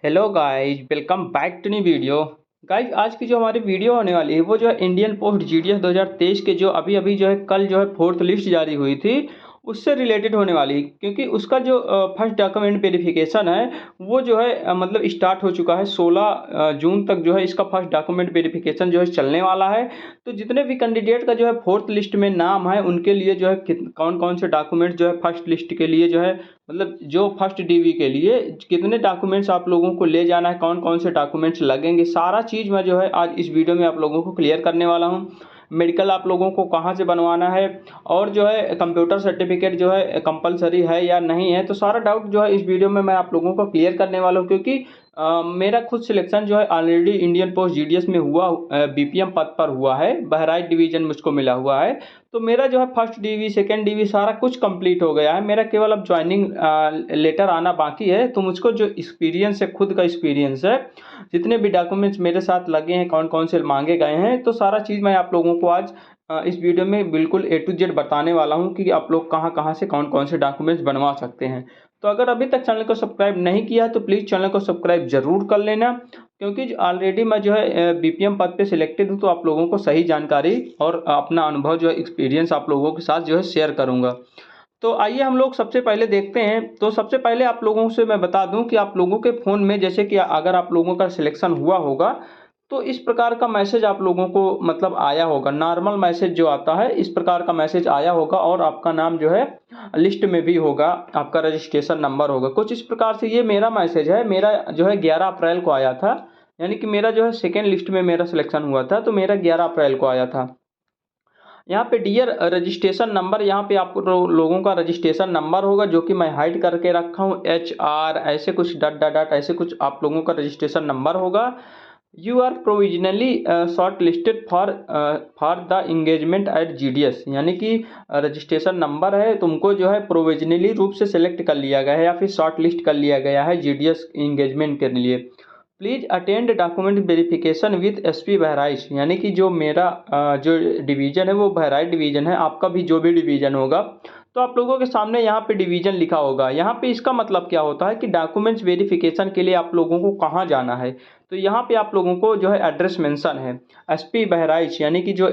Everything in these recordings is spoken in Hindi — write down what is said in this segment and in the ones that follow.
Hello guys, welcome back to new video. Guys, आज की जो हमारी वीडियो होने वाली है वो जो है इंडियन पोस्ट जीडीएस 2023 के जो अभी अभी जो है कल जो है फोर्थ लिस्ट जारी हुई थी उससे रिलेटेड होने वाली है, क्योंकि उसका जो फर्स्ट डॉक्यूमेंट वेरिफिकेशन है वो जो है मतलब स्टार्ट हो चुका है। 16 जून तक जो है इसका फर्स्ट डॉक्यूमेंट वेरिफिकेशन जो है चलने वाला है। तो जितने भी कैंडिडेट का जो है फोर्थ लिस्ट में नाम है उनके लिए जो है कौन कौन से डॉक्यूमेंट जो है फर्स्ट लिस्ट के लिए जो है मतलब जो फर्स्ट डीवी के लिए कितने डॉक्यूमेंट्स आप लोगों को ले जाना है, कौन कौन से डॉक्यूमेंट्स लगेंगे, सारा चीज़ मैं जो है आज इस वीडियो में आप लोगों को क्लियर करने वाला हूँ। मेडिकल आप लोगों को कहाँ से बनवाना है और जो है कंप्यूटर सर्टिफिकेट जो है कंपलसरी है या नहीं है, तो सारा डाउट जो है इस वीडियो में मैं आप लोगों को क्लियर करने वाला हूँ। क्योंकि मेरा खुद सिलेक्शन जो है ऑलरेडी इंडियन पोस्ट जीडीएस में हुआ, बीपीएम पद पर हुआ है, बहराइच डिवीजन मुझको मिला हुआ है। तो मेरा जो है फर्स्ट डीवी सेकंड डीवी सारा कुछ कंप्लीट हो गया है, मेरा केवल अब ज्वाइनिंग लेटर आना बाकी है। तो मुझको जो एक्सपीरियंस है, खुद का एक्सपीरियंस है, जितने भी डॉक्यूमेंट्स मेरे साथ लगे हैं, कौन कौन से मांगे गए हैं, तो सारा चीज़ मैं आप लोगों को आज इस वीडियो में बिल्कुल ए टू जेड बताने वाला हूं कि आप लोग कहां कहां से कौन कौन से डॉक्यूमेंट्स बनवा सकते हैं। तो अगर अभी तक चैनल को सब्सक्राइब नहीं किया तो प्लीज़ चैनल को सब्सक्राइब जरूर कर लेना, क्योंकि ऑलरेडी मैं जो है बीपीएम पद पे सिलेक्टेड हूँ। तो आप लोगों को सही जानकारी और अपना अनुभव जो है एक्सपीरियंस आप लोगों के साथ जो है शेयर करूँगा। तो आइए हम लोग सबसे पहले देखते हैं। तो सबसे पहले आप लोगों से मैं बता दूं कि आप लोगों के फ़ोन में जैसे कि अगर आप लोगों का सिलेक्शन हुआ होगा तो इस प्रकार का मैसेज आप लोगों को मतलब आया होगा। नॉर्मल मैसेज जो आता है इस प्रकार का मैसेज आया होगा और आपका नाम जो है लिस्ट में भी होगा, आपका रजिस्ट्रेशन नंबर होगा कुछ इस प्रकार से। ये मेरा मैसेज है, मेरा जो है 11 अप्रैल को आया था, यानी कि मेरा जो है सेकेंड लिस्ट में मेरा सिलेक्शन हुआ था, तो मेरा 11 अप्रैल को आया था। यहाँ पे डियर रजिस्ट्रेशन नंबर, यहाँ पे आपको लोगों का रजिस्ट्रेशन नंबर होगा जो कि मैं हाइड करके रखा हूँ। HR ऐसे कुछ डट डट डट ऐसे कुछ आप लोगों का रजिस्ट्रेशन नंबर होगा। You are provisionally short listed for the engagement at GDS, यानी कि रजिस्ट्रेशन नंबर है, तुमको जो है प्रोविजनली रूप से सिलेक्ट कर लिया गया है या फिर शॉर्ट लिस्ट कर लिया गया है GDS इंगेजमेंट के लिए। Please attend document verification with SP Bahraich, यानी कि जो मेरा जो डिवीज़न है वो बहराइच डिवीज़न है। आपका भी जो भी डिवीज़न होगा तो आप लोगों के सामने यहाँ पे डिवीज़न लिखा होगा। यहाँ पे इसका मतलब क्या होता है कि डॉक्यूमेंट्स वेरिफिकेशन के लिए आप लोगों को कहाँ जाना है। तो यहाँ पे आप लोगों को जो है एड्रेस मेंशन है SP बहराइच, यानी कि जो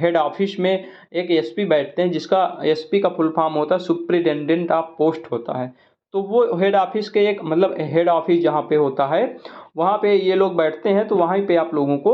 हेड ऑफिस में एक SP बैठते हैं, जिसका SP का फुल फॉर्म होता है सुप्रिटेंडेंट ऑफ पोस्ट होता है। तो वो हेड ऑफिस के एक मतलब हेड ऑफिस जहाँ पे होता है वहाँ पे ये लोग बैठते हैं। तो वहीं पे आप लोगों को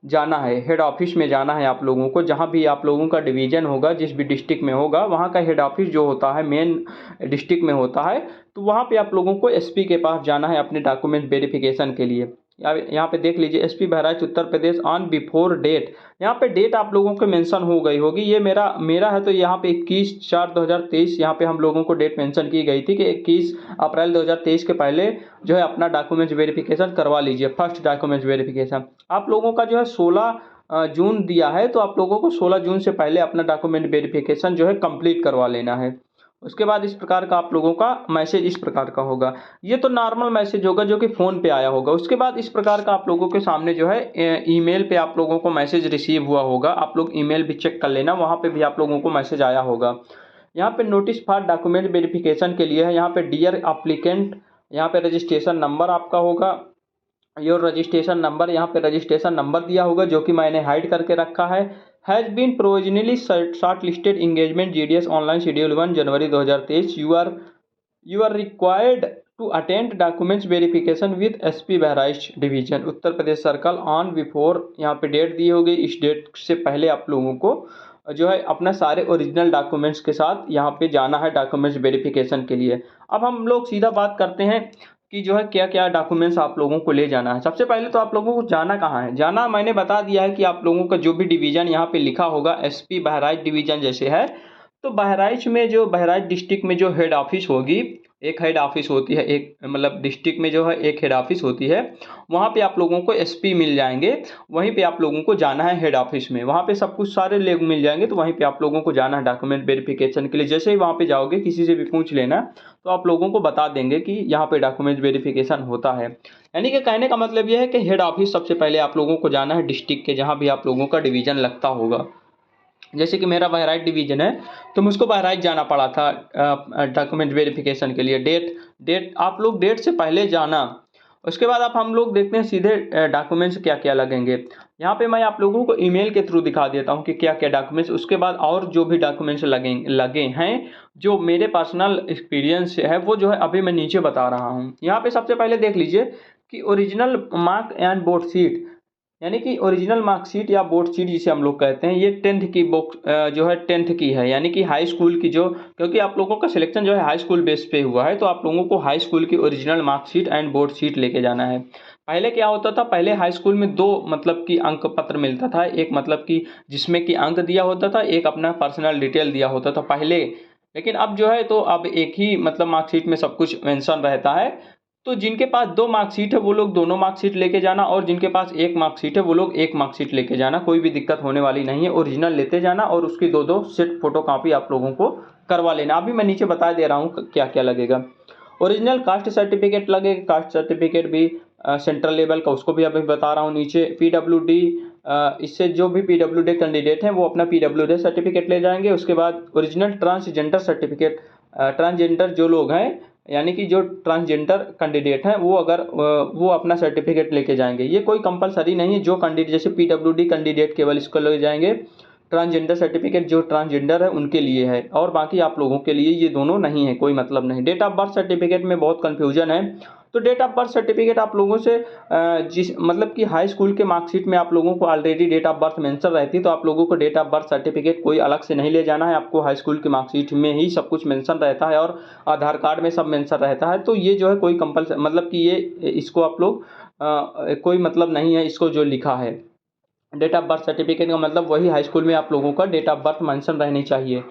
जाना है, हेड ऑफिस में जाना है आप लोगों को। जहाँ भी आप लोगों का डिवीज़न होगा, जिस भी डिस्ट्रिक्ट में होगा, वहाँ का हेड ऑफिस जो होता है मेन डिस्ट्रिक्ट में होता है, तो वहाँ पे आप लोगों को SP के पास जाना है अपने डॉक्यूमेंट वेरिफिकेशन के लिए। यहाँ पे देख लीजिए SP Bahraich Uttar Pradesh on before date. यहाँ पे डेट आप लोगों को मेंशन हो गई होगी, ये मेरा है तो यहाँ पे 21/4/2023 यहाँ पे हम लोगों को डेट मेंशन की गई थी कि 21 अप्रैल 2023 के पहले जो है अपना डॉक्यूमेंट वेरिफिकेशन करवा लीजिए, फर्स्ट डॉक्यूमेंट वेरिफिकेशन। आप लोगों का जो है 16 जून दिया है, तो आप लोगों को 16 जून से पहले अपना डॉक्यूमेंट वेरिफिकेशन जो है कंप्लीट करवा लेना है। उसके बाद इस प्रकार का आप लोगों का मैसेज इस प्रकार का होगा। ये तो नॉर्मल मैसेज होगा जो कि फ़ोन पे आया होगा। उसके बाद इस प्रकार का आप लोगों के सामने जो है ईमेल पे आप लोगों को मैसेज रिसीव हुआ होगा। आप लोग ईमेल भी चेक कर लेना, वहाँ पे भी आप लोगों को मैसेज आया होगा। यहाँ पे नोटिस फॉर डॉक्यूमेंट वेरिफिकेशन के लिए है, यहाँ पे डियर अप्लीकेंट, यहाँ पे रजिस्ट्रेशन नंबर आपका होगा, योर रजिस्ट्रेशन नंबर, यहाँ पे रजिस्ट्रेशन नंबर दिया होगा जो कि मैंने हाइड करके रखा है। Has been provisionally short listed engagement GDS online schedule 1 January 2023। You are required to attend documents verification with SP Bahraich division Uttar Pradesh circle on before, यहाँ पे डेट दी होगी। इस डेट से पहले आप लोगों को जो है अपना सारे ओरिजिनल डॉक्यूमेंट्स के साथ यहाँ पे जाना है डॉक्यूमेंट्स वेरिफिकेशन के लिए। अब हम लोग सीधा बात करते हैं कि जो है क्या क्या डॉक्यूमेंट्स आप लोगों को ले जाना है। सबसे पहले तो आप लोगों को जाना कहाँ है, जाना मैंने बता दिया है कि आप लोगों का जो भी डिवीज़न यहाँ पे लिखा होगा SP बहराइच डिवीज़न जैसे है, तो बहराइच में जो बहराइच डिस्ट्रिक्ट में जो हेड ऑफिस होगी, एक हेड ऑफिस होती है, एक मतलब डिस्ट्रिक्ट में जो है एक हेड ऑफिस होती है, वहाँ पे आप लोगों को SP मिल जाएंगे। वहीं पे आप लोगों को जाना है हेड ऑफिस में, वहाँ पे सब कुछ सारे लोग मिल जाएंगे। तो वहीं पे आप लोगों को जाना है डॉक्यूमेंट वेरिफिकेशन के लिए। जैसे ही वहाँ पे जाओगे किसी से भी पूछ लेना, तो आप लोगों को बता देंगे कि यहाँ पे डॉक्यूमेंट वेरिफिकेशन होता है। यानी कि कहने का मतलब यह है कि हेड ऑफिस सबसे पहले आप लोगों को जाना है डिस्ट्रिक्ट के, जहाँ भी आप लोगों का डिवीज़न लगता होगा। जैसे कि मेरा बहराइच डिवीज़न है तो मुझको बहराइच जाना पड़ा था डॉक्यूमेंट वेरिफिकेशन के लिए। डेट डेट आप लोग डेट से पहले जाना। उसके बाद अब हम लोग देखते हैं सीधे डॉक्यूमेंट्स क्या क्या लगेंगे। यहाँ पे मैं आप लोगों को ईमेल के थ्रू दिखा देता हूँ कि क्या क्या डॉक्यूमेंट्स, उसके बाद और जो भी डॉक्यूमेंट्स लगे हैं जो मेरे पर्सनल एक्सपीरियंस से है वो जो है अभी मैं नीचे बता रहा हूँ। यहाँ पे सबसे पहले देख लीजिए कि original mark and board sheet, यानी कि ओरिजिनल मार्कशीट या बोर्ड शीट जिसे हम लोग कहते हैं, ये 10th की बुक जो है 10th की है, यानी कि हाई स्कूल की जो, क्योंकि आप लोगों का सिलेक्शन जो है हाई स्कूल बेस पे हुआ है तो आप लोगों को हाई स्कूल की original marksheet and board sheet लेके जाना है। पहले क्या होता था, पहले हाई स्कूल में दो मतलब कि अंक पत्र मिलता था, एक मतलब कि जिसमें कि अंक दिया होता था, एक अपना पर्सनल डिटेल दिया होता था पहले। लेकिन अब जो है तो अब एक ही मतलब मार्कशीट में सब कुछ मेंशन रहता है। तो जिनके पास दो मार्कशीट है वो लोग दोनों मार्कशीट लेके जाना, और जिनके पास एक मार्कशीट है वो लोग एक मार्कशीट लेके जाना, कोई भी दिक्कत होने वाली नहीं है। ओरिजिनल लेते जाना और उसकी दो दो सेट फोटो कॉपी आप लोगों को करवा लेना। अभी मैं नीचे बता दे रहा हूँ क्या क्या लगेगा। ओरिजिनल कास्ट सर्टिफिकेट लगेगा, कास्ट सर्टिफिकेट भी सेंट्रल लेवल का, उसको भी अभी बता रहा हूँ। नीचे PWD, इससे जो भी PWD कैंडिडेट हैं वो अपना PWD सर्टिफिकेट ले जाएंगे। उसके बाद ओरिजिनल ट्रांसजेंडर सर्टिफिकेट, ट्रांसजेंडर जो लोग हैं यानी कि जो ट्रांसजेंडर कैंडिडेट हैं वो अगर वो अपना सर्टिफिकेट लेके जाएंगे, ये कोई कंपलसरी नहीं है। जो कैंडिडेट जैसे PWD कैंडिडेट केवल इसको ले जाएंगे, ट्रांसजेंडर सर्टिफिकेट जो ट्रांसजेंडर है उनके लिए है, और बाकी आप लोगों के लिए ये दोनों नहीं है, कोई मतलब नहीं। डेट ऑफ बर्थ सर्टिफिकेट में बहुत कन्फ्यूजन है, तो डेट ऑफ बर्थ सर्टिफिकेट आप लोगों से जिस मतलब कि हाई स्कूल के मार्कशीट में आप लोगों को already date of birth mention रहती है, तो आप लोगों को डेट ऑफ बर्थ सर्टिफिकेट कोई अलग से नहीं ले जाना है, आपको हाई स्कूल की मार्कशीट में ही सब कुछ मेंशन रहता है और आधार कार्ड में सब मेंशन रहता है। तो ये जो है कोई कंपल्सरी मतलब कि ये इसको आप लोग कोई मतलब नहीं है इसको जो लिखा है। डेट ऑफ बर्थ सर्टिफिकेट का मतलब वही हाई स्कूल में आप लोगों का डेट ऑफ बर्थ मेंशन रहनी चाहिए।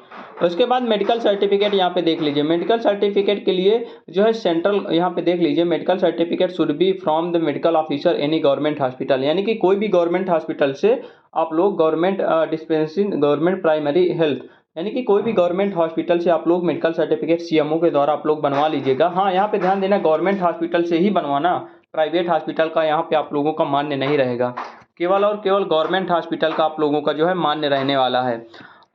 उसके बाद मेडिकल सर्टिफिकेट यहाँ पे देख लीजिए। मेडिकल सर्टिफिकेट के लिए जो है सेंट्रल, यहाँ पे देख लीजिए, medical certificate should be from the medical officer any government hospital, यानी कि कोई भी गवर्नमेंट हॉस्पिटल से आप लोग government dispensing government primary health, यानी कि कोई भी गवर्नमेंट हॉस्पिटल से आप लोग मेडिकल सर्टिफिकेट CMO के द्वारा आप लोग बनवा लीजिएगा। हाँ, यहाँ पे ध्यान देना, गवर्नमेंट हॉस्पिटल से ही बनवाना, प्राइवेट हॉस्पिटल का यहाँ पे आप लोगों का मान्य नहीं रहेगा, केवल और केवल गवर्नमेंट हॉस्पिटल का आप लोगों का जो है मान्य रहने वाला है।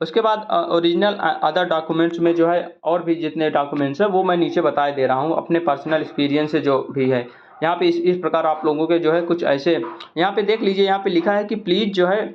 उसके बाद ओरिजिनल अदर डॉक्यूमेंट्स में जो है और भी जितने डॉक्यूमेंट्स हैं वो मैं नीचे बता दे रहा हूँ अपने पर्सनल एक्सपीरियंस से जो भी है। यहाँ पे इस प्रकार आप लोगों के जो है कुछ ऐसे, यहाँ पे देख लीजिए, यहाँ पे लिखा है कि प्लीज़ जो है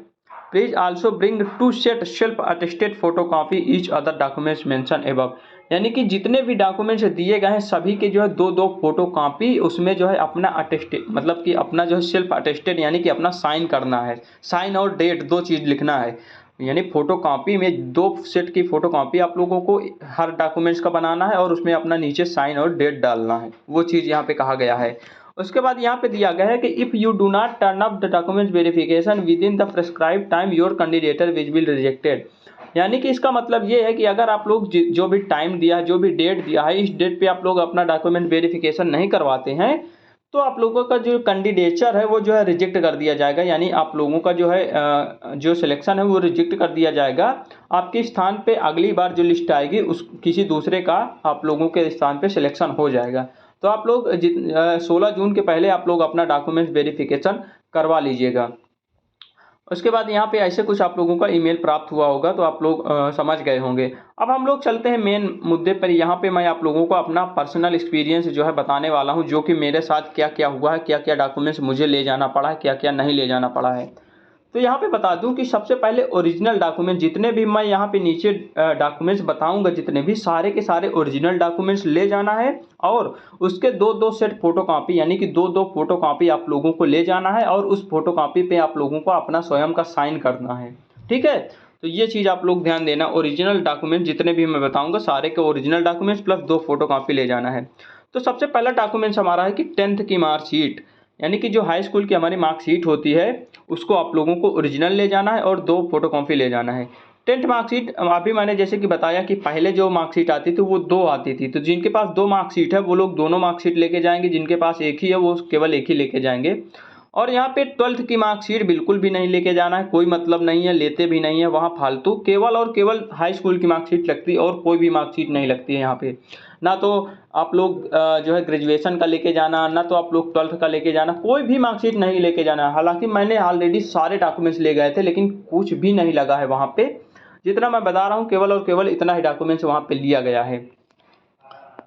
please also bring 2 set self attested photo copy each other documents mention above, यानी कि जितने भी डॉक्यूमेंट्स दिए गए हैं सभी के जो है दो दो फोटो कॉपी, उसमें जो है अपना अटेस्टेड मतलब कि अपना जो है सेल्फ अटेस्टेड यानी कि अपना साइन करना है, साइन और डेट दो चीज़ लिखना है। यानी फोटो कॉपी में 2 सेट की फोटो कॉपी आप लोगों को हर डॉक्यूमेंट्स का बनाना है और उसमें अपना नीचे साइन और डेट डालना है, वो चीज़ यहाँ पे कहा गया है। उसके बाद यहाँ पे दिया गया है कि if you do not turn up the document verification with in the prescribe time your कैंडिडेटर will be rejected, यानी कि इसका मतलब ये है कि अगर आप लोग जो भी टाइम दिया है, जो भी डेट दिया है, इस डेट पे आप लोग अपना डॉक्यूमेंट वेरिफिकेशन नहीं करवाते हैं तो आप लोगों का जो कैंडिडेचर है वो जो है रिजेक्ट कर दिया जाएगा, यानी आप लोगों का जो है जो सिलेक्शन है वो रिजेक्ट कर दिया जाएगा। आपके स्थान पे अगली बार जो लिस्ट आएगी उस किसी दूसरे का आप लोगों के स्थान पे सिलेक्शन हो जाएगा। तो आप लोग 16 जून के पहले आप लोग अपना डॉक्यूमेंट वेरिफिकेशन करवा लीजिएगा। उसके बाद यहाँ पे ऐसे कुछ आप लोगों का ईमेल प्राप्त हुआ होगा तो आप लोग समझ गए होंगे। अब हम लोग चलते हैं मेन मुद्दे पर। यहाँ पे मैं आप लोगों को अपना पर्सनल एक्सपीरियंस जो है बताने वाला हूँ, जो कि मेरे साथ क्या क्या हुआ है, क्या क्या डॉक्यूमेंट्स मुझे ले जाना पड़ा है, क्या क्या नहीं ले जाना पड़ा है। तो यहाँ पे बता दूं कि सबसे पहले ओरिजिनल डॉक्यूमेंट जितने भी मैं यहाँ पे नीचे डॉक्यूमेंट्स बताऊंगा, जितने भी सारे के सारे ओरिजिनल डॉक्यूमेंट्स ले जाना है और उसके दो दो सेट फोटो कॉपी यानी कि दो दो फोटो कॉपी आप लोगों को ले जाना है और उस फोटो कॉपी पे आप लोगों को अपना स्वयं का साइन करना है। ठीक है, तो ये चीज़ आप लोग ध्यान देना। ओरिजिनल डॉक्यूमेंट जितने भी मैं बताऊँगा सारे के original documents plus 2 photo copy ले जाना है। तो सबसे पहला डॉक्यूमेंट्स हमारा है कि 10th की मार्कशीट, यानी कि जो हाई स्कूल की हमारी मार्कशीट होती है उसको आप लोगों को ओरिजिनल ले जाना है और 2 फोटो कॉपी ले जाना है। 10th मार्कशीट अभी मैंने जैसे कि बताया कि पहले जो मार्कशीट आती थी वो 2 आती थी, तो जिनके पास 2 मार्कशीट है वो लोग दोनों मार्कशीट लेके जाएंगे, जिनके पास एक ही है वो केवल एक ही लेके जाएंगे। और यहाँ पे 12th की मार्कशीट बिल्कुल भी नहीं लेके जाना है, कोई मतलब नहीं है, लेते भी नहीं है वहाँ फालतू, केवल और केवल हाई स्कूल की मार्कशीट लगती है और कोई भी मार्कशीट नहीं लगती है यहाँ पे। ना तो आप लोग जो है ग्रेजुएशन का लेके जाना, ना तो आप लोग 12th का लेके जाना, कोई भी मार्कशीट नहीं लेके जाना। हालांकि मैंने ऑलरेडी सारे डॉक्यूमेंट्स ले गए थे लेकिन कुछ भी नहीं लगा है वहाँ पे, जितना मैं बता रहा हूँ केवल और केवल इतना ही डॉक्यूमेंट्स वहाँ पे लिया गया है।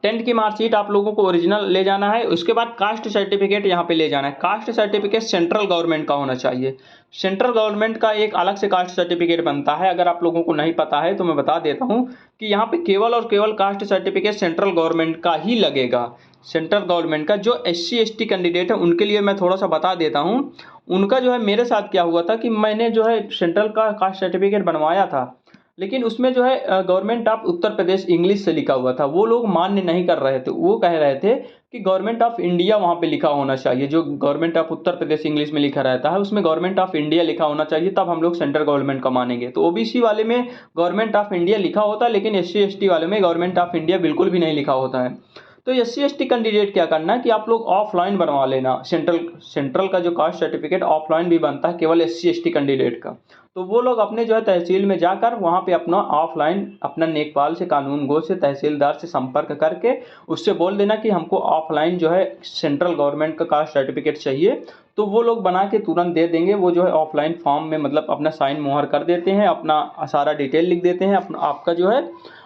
10th की मार्कशीट आप लोगों को ओरिजिनल ले जाना है। उसके बाद कास्ट सर्टिफिकेट यहाँ पे ले जाना है। कास्ट सर्टिफिकेट सेंट्रल गवर्नमेंट का होना चाहिए। सेंट्रल गवर्नमेंट का एक अलग से कास्ट सर्टिफिकेट बनता है। अगर आप लोगों को नहीं पता है तो मैं बता देता हूँ कि यहाँ पे केवल और केवल कास्ट सर्टिफिकेट सेंट्रल गवर्नमेंट का ही लगेगा। सेंट्रल गवर्नमेंट का जो SC ST कैंडिडेट है उनके लिए मैं थोड़ा सा बता देता हूँ। उनका जो है मेरे साथ क्या हुआ था कि मैंने जो है सेंट्रल का कास्ट सर्टिफिकेट बनवाया था, लेकिन उसमें जो है government of Uttar Pradesh English से लिखा हुआ था। वो लोग मान्य नहीं कर रहे थे। वो कह रहे थे कि गवर्नमेंट ऑफ इंडिया वहाँ पे लिखा होना चाहिए। जो government of Uttar Pradesh English में लिखा रहता है उसमें गवर्नमेंट ऑफ इंडिया लिखा होना चाहिए, तब हम लोग सेंट्रल गवर्नमेंट का मानेंगे। तो OBC वाले में गवर्नमेंट ऑफ इंडिया लिखा होता है, लेकिन SC ST वाले में गवर्नमेंट ऑफ इंडिया बिल्कुल भी नहीं लिखा होता है। तो SC ST कैंडिडेट क्या करना है कि आप लोग ऑफलाइन बनवा लेना। सेंट्रल का जो कास्ट सर्टिफिकेट ऑफलाइन भी बनता है केवल SC ST कैंडिडेट का। तो वो लोग अपने जो है तहसील में जाकर वहाँ पे अपना ऑफलाइन अपना नेकपाल से कानून गो से तहसीलदार से संपर्क करके उससे बोल देना कि हमको ऑफलाइन जो है सेंट्रल गवर्नमेंट का कास्ट सर्टिफिकेट चाहिए। तो वो लोग बना के तुरंत दे देंगे। वो जो है ऑफलाइन फॉर्म में मतलब अपना साइन मोहर कर देते हैं, अपना सारा डिटेल लिख देते हैं अपना आपका जो है,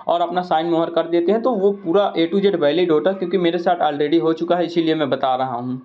और अपना साइन मोहर कर देते हैं। तो वो पूरा A to Z वैलिड होता है, क्योंकि मेरे साथ ऑलरेडी हो चुका है, इसीलिए मैं बता रहा हूँ।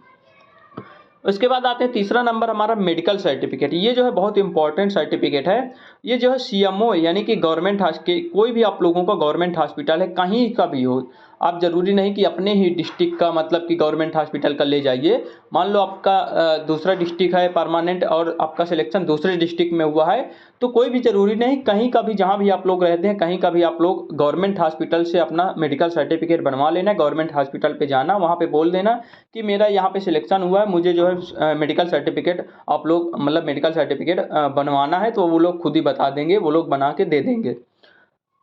उसके बाद आते हैं तीसरा नंबर हमारा मेडिकल सर्टिफिकेट। ये जो है बहुत इंपॉर्टेंट सर्टिफिकेट है। ये जो है CMO यानी कि गवर्नमेंट कोई भी आप लोगों का गवर्नमेंट हॉस्पिटल है कहीं का भी हो, आप ज़रूरी नहीं कि अपने ही डिस्ट्रिक्ट का मतलब कि गवर्नमेंट हॉस्पिटल का ले जाइए। मान लो आपका दूसरा डिस्ट्रिक्ट है परमानेंट और आपका सिलेक्शन दूसरे डिस्ट्रिक्ट में हुआ है, तो कोई भी ज़रूरी नहीं, कहीं का भी जहाँ भी आप लोग रहते हैं कहीं का भी आप लोग गवर्नमेंट हॉस्पिटल से अपना मेडिकल सर्टिफिकेट बनवा लेना। गवर्नमेंट हॉस्पिटल पे जाना, वहाँ पे बोल देना कि मेरा यहाँ पे सिलेक्शन हुआ है, मुझे जो है मेडिकल सर्टिफिकेट आप लोग मतलब मेडिकल सर्टिफिकेट बनवाना है। तो वो लोग खुद ही बता देंगे, वो लोग बना के दे देंगे।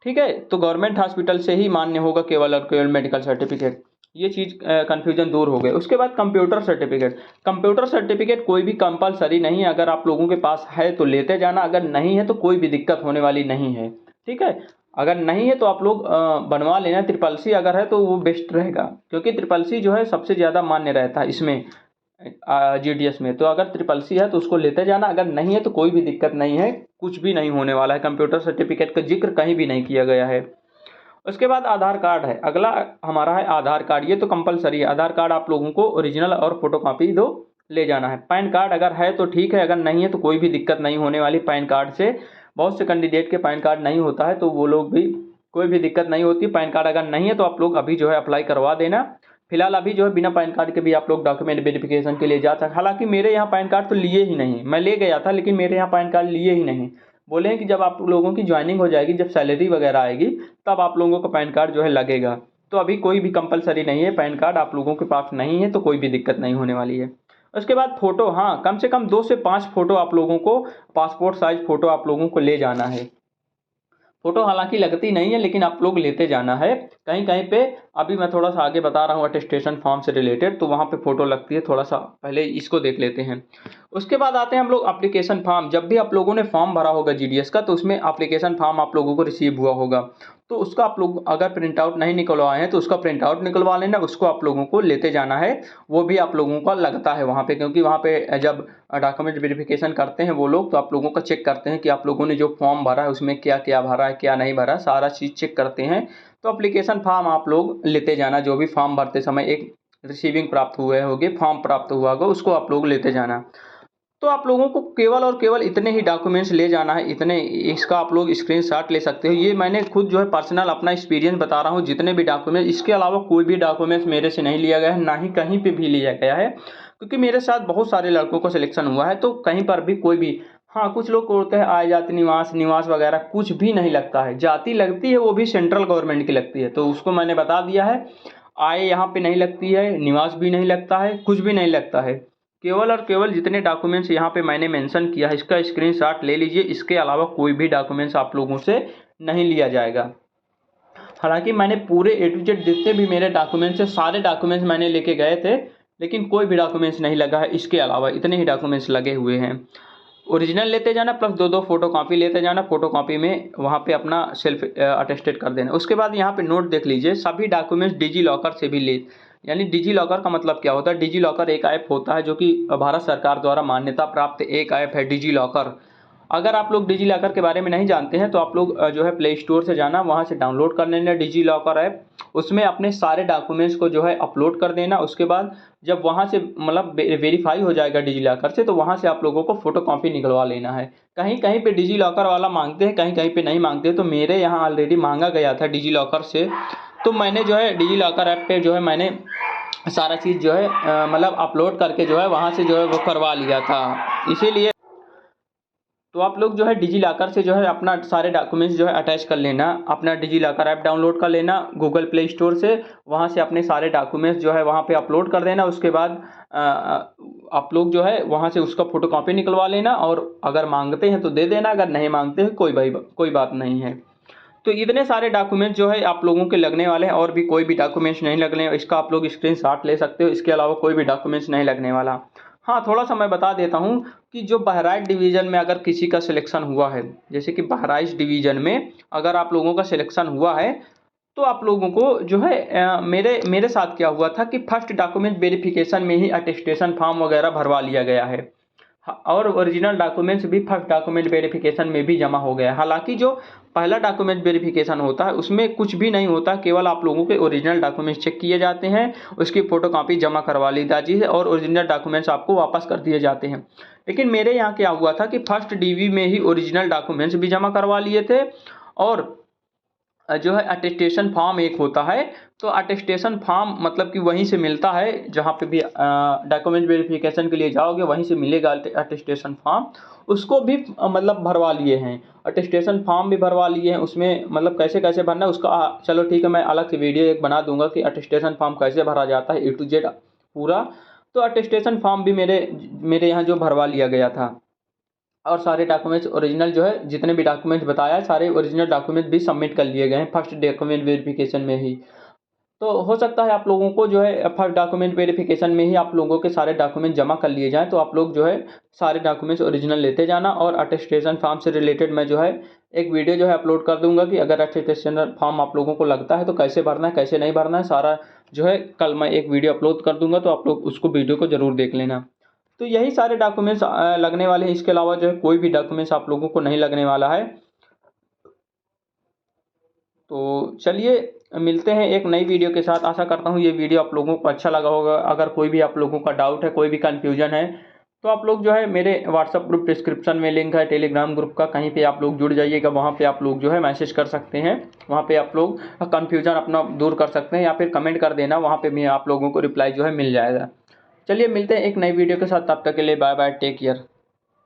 ठीक है, तो गवर्नमेंट हॉस्पिटल से ही मान्य होगा केवल और केवल मेडिकल सर्टिफिकेट। ये चीज़ कन्फ्यूजन दूर हो गई। उसके बाद कंप्यूटर सर्टिफिकेट। कंप्यूटर सर्टिफिकेट कोई भी कंपलसरी नहीं है। अगर आप लोगों के पास है तो लेते जाना, अगर नहीं है तो कोई भी दिक्कत होने वाली नहीं है। ठीक है, अगर नहीं है तो आप लोग बनवा लेना। CCC अगर है तो वो बेस्ट रहेगा, क्योंकि CCC जो है सबसे ज़्यादा मान्य रहता है इसमें GDS में। तो अगर CCC है तो उसको लेते जाना, अगर नहीं है तो कोई भी दिक्कत नहीं है, कुछ भी नहीं होने वाला है। कंप्यूटर सर्टिफिकेट का जिक्र कहीं भी नहीं किया गया है। उसके बाद आधार कार्ड है। अगला हमारा है आधार कार्ड। ये तो कंपलसरी है। आधार कार्ड आप लोगों को ओरिजिनल और फोटोकॉपी दो ले जाना है। पैन कार्ड अगर है तो ठीक है, अगर नहीं है तो कोई भी दिक्कत नहीं होने वाली पैन कार्ड से। बहुत से कैंडिडेट के पैन कार्ड नहीं होता है, तो वो लोग भी कोई भी दिक्कत नहीं होती। पैन कार्ड अगर नहीं है तो आप लोग अभी जो है अप्लाई करवा देना। फिलहाल अभी जो है बिना पैन कार्ड के भी आप लोग डॉक्यूमेंट वेरिफिकेशन के लिए जा सकते। हालांकि मेरे यहाँ पैन कार्ड तो लिए ही नहीं, मैं ले गया था लेकिन मेरे यहाँ पैन कार्ड लिए ही नहीं। बोले हैं कि जब आप लोगों की ज्वाइनिंग हो जाएगी, जब सैलरी वगैरह आएगी, तब आप लोगों का पैन कार्ड जो है लगेगा। तो अभी कोई भी कंपलसरी नहीं है। पैन कार्ड आप लोगों के पास नहीं है तो कोई भी दिक्कत नहीं होने वाली है। उसके बाद फ़ोटो, हाँ, कम से कम 2 से 5 फ़ोटो आप लोगों को, पासपोर्ट साइज फ़ोटो आप लोगों को ले जाना है। फ़ोटो हालांकि लगती नहीं है, लेकिन आप लोग लेते जाना है। कहीं कहीं पे अभी मैं थोड़ा सा आगे बता रहा हूँ अटेस्टेशन फॉर्म से रिलेटेड, तो वहाँ पे फ़ोटो लगती है। थोड़ा सा पहले इसको देख लेते हैं। उसके बाद आते हैं हम लोग एप्लीकेशन फॉर्म। जब भी आप लोगों ने फॉर्म भरा होगा GDS का, तो उसमें एप्लीकेशन फॉर्म आप लोगों को रिसीव हुआ होगा। तो उसका आप लोग अगर प्रिंट आउट नहीं निकलवाए हैं तो उसका प्रिंट आउट निकलवा लेना। उसको आप लोगों को लेते जाना है। वो भी आप लोगों का लगता है वहाँ पे, क्योंकि वहाँ पे जब डॉक्यूमेंट वेरिफिकेशन करते हैं वो लोग, तो आप लोगों का चेक करते हैं कि आप लोगों ने जो फॉर्म भरा है उसमें क्या क्या भरा है, क्या नहीं भरा, सारा चीज़ चेक करते हैं। तो एप्लीकेशन फॉर्म आप लोग लेते जाना। जो भी फॉर्म भरते समय एक रिसीविंग प्राप्त हुए होगे, फॉर्म प्राप्त हुआ होगा, उसको आप लोग लेते जाना। तो आप लोगों को केवल और केवल इतने ही डॉक्यूमेंट्स ले जाना है। इतने, इसका आप लोग स्क्रीनशॉट ले सकते हो। ये मैंने खुद जो है पर्सनल अपना एक्सपीरियंस बता रहा हूँ। जितने भी डॉक्यूमेंट, इसके अलावा कोई भी डॉक्यूमेंट्स मेरे से नहीं लिया गया है, ना ही कहीं पे भी लिया गया है, क्योंकि मेरे साथ बहुत सारे लड़कों का सिलेक्शन हुआ है। तो कहीं पर भी कोई भी, हाँ, कुछ लोग बोलते हैं आय जाति निवास वगैरह, कुछ भी नहीं लगता है। जाति लगती है, वो भी सेंट्रल गवर्नमेंट की लगती है, तो उसको मैंने बता दिया है। आय यहाँ पे नहीं लगती है, निवास भी नहीं लगता है, कुछ भी नहीं लगता है। केवल और केवल जितने डॉक्यूमेंट्स यहाँ पे मैंने मेंशन किया है, इसका स्क्रीनशॉट ले लीजिए। इसके अलावा कोई भी डॉक्यूमेंट्स आप लोगों से नहीं लिया जाएगा। हालांकि मैंने पूरे A to Z जितने भी मेरे डॉक्यूमेंट्स हैं, सारे डॉक्यूमेंट्स मैंने लेके गए थे, लेकिन कोई भी डॉक्यूमेंट्स नहीं लगा है। इसके अलावा इतने ही डॉक्यूमेंट्स लगे हुए हैं। ओरिजिनल लेते जाना प्लस 2-2 फोटो कॉपी लेते जाना। फोटो कॉपी में वहाँ पे अपना सेल्फ अटेस्टेड कर देना। उसके बाद यहाँ पे नोट देख लीजिए, सभी डॉक्यूमेंट्स डिजी लॉकर से भी ले, यानी डिजी लॉकर का मतलब क्या होता है? डिजी लॉकर एक ऐप होता है जो कि भारत सरकार द्वारा मान्यता प्राप्त एक ऐप है डिजी लॉकर। अगर आप लोग डिजी लॉकर के बारे में नहीं जानते हैं तो आप लोग जो है प्ले स्टोर से जाना, वहाँ से डाउनलोड कर लेना डिजी लॉकर ऐप। उसमें अपने सारे डॉक्यूमेंट्स को जो है अपलोड कर देना। उसके बाद जब वहाँ से मतलब वेरीफाई हो जाएगा डिजी लॉकर से, तो वहाँ से आप लोगों को फोटो कॉपी निकलवा लेना है। कहीं कहीं पे डिजी लॉकर वाला मांगते हैं, कहीं कहीं पे नहीं मांगते। तो मेरे यहाँ ऑलरेडी मांगा गया था डिजी लॉकर से, तो मैंने जो है डिजी लॉकर ऐप पे जो है मैंने सारा चीज़ जो है मतलब अपलोड करके जो है वहाँ से जो है वो करवा लिया था। इसीलिए तो आप लोग जो है डिजी लॉकर से जो है अपना सारे डॉक्यूमेंट्स जो है अटैच कर लेना। अपना डिजी लॉकर ऐप डाउनलोड कर लेना गूगल प्ले स्टोर से, वहाँ से अपने सारे डॉक्यूमेंट्स जो है वहाँ पे अपलोड कर देना। उसके बाद आप लोग जो है वहाँ से उसका फ़ोटो कॉपी निकलवा लेना, और अगर मांगते हैं तो दे देना, अगर नहीं मांगते हैं कोई बात नहीं है। तो इतने सारे डॉक्यूमेंट जो है आप लोगों के लगने वाले हैं, और भी कोई भी डॉक्यूमेंट्स नहीं लगने। इसका आप लोग स्क्रीनशॉट ले सकते हो, इसके अलावा कोई भी डॉक्यूमेंट्स नहीं लगने वाला। हाँ, थोड़ा सा मैं बता देता हूँ कि जो बहराइच डिवीज़न में अगर किसी का सिलेक्शन हुआ है, जैसे कि बहराइच डिवीज़न में अगर आप लोगों का सिलेक्शन हुआ है, तो आप लोगों को जो है मेरे साथ क्या हुआ था कि फर्स्ट डॉक्यूमेंट वेरिफिकेशन में ही अटेस्टेशन फॉर्म वगैरह भरवा लिया गया है, और ओरिजिनल डॉक्यूमेंट्स भी फर्स्ट डॉक्यूमेंट वेरिफिकेशन में भी जमा हो गया है। हालांकि जो पहला डॉक्यूमेंट वेरिफिकेशन होता है उसमें कुछ भी नहीं होता, केवल आप लोगों के ओरिजिनल डॉक्यूमेंट्स चेक किए जाते हैं, उसकी फ़ोटो कॉपी जमा करवा ली जाती है और ओरिजिनल डॉक्यूमेंट्स आपको वापस कर दिए जाते हैं। लेकिन मेरे यहाँ क्या हुआ था कि फर्स्ट डीवी में ही ओरिजिनल डॉक्यूमेंट्स भी जमा करवा लिए थे, और जो है अटेस्टेशन फॉर्म एक होता है, तो अटेस्टेशन फॉर्म मतलब कि वहीं से मिलता है, जहाँ पे भी डॉक्यूमेंट वेरिफिकेशन के लिए जाओगे वहीं से मिलेगा अटेस्टेशन फॉर्म। उसको भी मतलब भरवा लिए हैं, अटेस्टेशन फॉर्म भी भरवा लिए हैं। उसमें मतलब कैसे कैसे भरना है उसका चलो ठीक है, मैं अलग से वीडियो एक बना दूंगा कि अटेस्टेशन फॉर्म कैसे भरा जाता है A to Z पूरा। तो अटेस्टेशन फॉर्म भी मेरे यहाँ जो भरवा लिया गया था, और सारे डॉक्यूमेंट्स ओरिजिनल जो है जितने भी डॉक्यूमेंट्स बताया सारे ओरिजिनल डॉक्यूमेंट भी सबमिट कर लिए गए हैं फर्स्ट डॉक्यूमेंट वेरिफिकेशन में ही। तो हो सकता है आप लोगों को जो है फर्स्ट डॉक्यूमेंट वेरिफिकेशन में ही आप लोगों के सारे डॉक्यूमेंट जमा कर लिए जाएँ, तो आप लोग जो है सारे डॉक्यूमेंट्स ओरिजिनल लेते जाना। और अटेस्टेशन फॉर्म से रिलेटेड मैं जो है एक वीडियो जो है अपलोड कर दूंगा कि अगर अटेस्टेशन फॉर्म आप लोगों को लगता है तो कैसे भरना है कैसे नहीं भरना है, सारा जो है कल मैं एक वीडियो अपलोड कर दूंगा, तो आप लोग उसको वीडियो को ज़रूर देख लेना। तो यही सारे डॉक्यूमेंट्स लगने वाले हैं, इसके अलावा जो है कोई भी डॉक्यूमेंट्स आप लोगों को नहीं लगने वाला है। तो चलिए मिलते हैं एक नई वीडियो के साथ। आशा करता हूँ ये वीडियो आप लोगों को अच्छा लगा होगा। अगर कोई भी आप लोगों का डाउट है, कोई भी कन्फ्यूजन है, तो आप लोग जो है मेरे व्हाट्सअप ग्रुप डिस्क्रिप्शन में लिंक है टेलीग्राम ग्रुप का, कहीं पे आप लोग जुड़ जाइएगा, वहाँ पे आप लोग जो है मैसेज कर सकते हैं। वहाँ पे आप लोग कन्फ्यूजन अपना दूर कर सकते हैं, या फिर कमेंट कर देना, वहाँ पे भी आप लोगों को रिप्लाई जो है मिल जाएगा। चलिए मिलते हैं एक नई वीडियो के साथ, तब तक के लिए बाय बाय, टेक केयर।